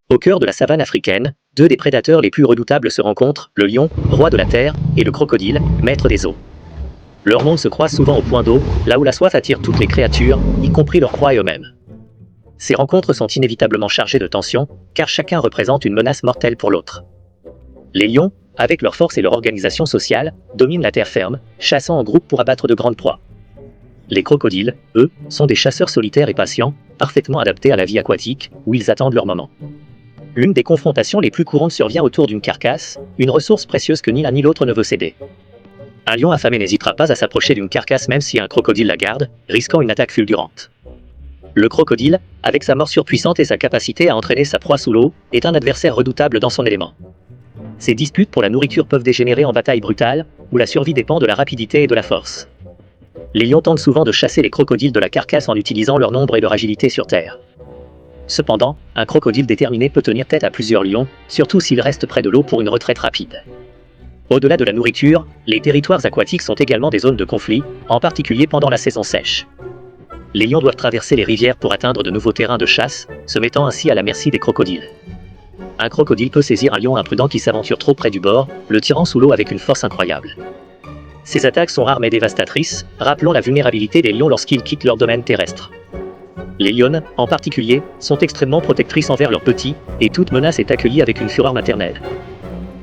Au cœur de la savane africaine, deux des prédateurs les plus redoutables se rencontrent, le lion, roi de la terre, et le crocodile, maître des eaux. Leurs mondes se croisent souvent au point d'eau, là où la soif attire toutes les créatures, y compris leurs proies eux-mêmes. Ces rencontres sont inévitablement chargées de tension, car chacun représente une menace mortelle pour l'autre. Les lions, avec leur force et leur organisation sociale, dominent la terre ferme, chassant en groupe pour abattre de grandes proies. Les crocodiles, eux, sont des chasseurs solitaires et patients, parfaitement adaptés à la vie aquatique, où ils attendent leur moment. L'une des confrontations les plus courantes survient autour d'une carcasse, une ressource précieuse que ni l'un ni l'autre ne veut céder. Un lion affamé n'hésitera pas à s'approcher d'une carcasse même si un crocodile la garde, risquant une attaque fulgurante. Le crocodile, avec sa morsure puissante et sa capacité à entraîner sa proie sous l'eau, est un adversaire redoutable dans son élément. Ces disputes pour la nourriture peuvent dégénérer en bataille brutale, où la survie dépend de la rapidité et de la force. Les lions tentent souvent de chasser les crocodiles de la carcasse en utilisant leur nombre et leur agilité sur terre. Cependant, un crocodile déterminé peut tenir tête à plusieurs lions, surtout s'il reste près de l'eau pour une retraite rapide. Au-delà de la nourriture, les territoires aquatiques sont également des zones de conflit, en particulier pendant la saison sèche. Les lions doivent traverser les rivières pour atteindre de nouveaux terrains de chasse, se mettant ainsi à la merci des crocodiles. Un crocodile peut saisir un lion imprudent qui s'aventure trop près du bord, le tirant sous l'eau avec une force incroyable. Ces attaques sont rares mais dévastatrices, rappelant la vulnérabilité des lions lorsqu'ils quittent leur domaine terrestre. Les lionnes, en particulier, sont extrêmement protectrices envers leurs petits, et toute menace est accueillie avec une fureur maternelle.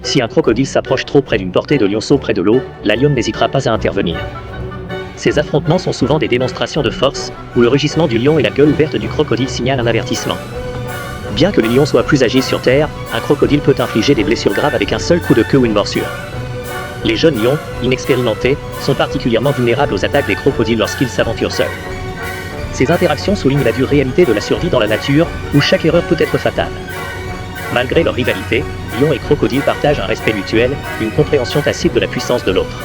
Si un crocodile s'approche trop près d'une portée de lionceau près de l'eau, la lionne n'hésitera pas à intervenir. Ces affrontements sont souvent des démonstrations de force, où le rugissement du lion et la gueule ouverte du crocodile signalent un avertissement. Bien que le lion soit plus agile sur terre, un crocodile peut infliger des blessures graves avec un seul coup de queue ou une morsure. Les jeunes lions, inexpérimentés, sont particulièrement vulnérables aux attaques des crocodiles lorsqu'ils s'aventurent seuls. Ces interactions soulignent la dure réalité de la survie dans la nature, où chaque erreur peut être fatale. Malgré leur rivalité, lion et crocodile partagent un respect mutuel, une compréhension tacite de la puissance de l'autre.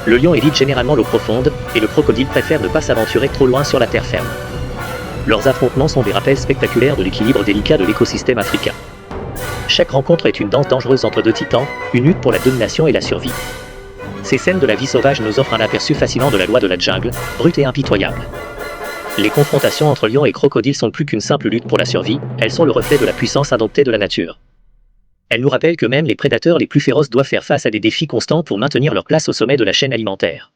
Le lion évite généralement l'eau profonde, et le crocodile préfère ne pas s'aventurer trop loin sur la terre ferme. Leurs affrontements sont des rappels spectaculaires de l'équilibre délicat de l'écosystème africain. Chaque rencontre est une danse dangereuse entre deux titans, une lutte pour la domination et la survie. Ces scènes de la vie sauvage nous offrent un aperçu fascinant de la loi de la jungle, brute et impitoyable. Les confrontations entre lions et crocodiles sont plus qu'une simple lutte pour la survie, elles sont le reflet de la puissance indomptée de la nature. Elles nous rappellent que même les prédateurs les plus féroces doivent faire face à des défis constants pour maintenir leur place au sommet de la chaîne alimentaire.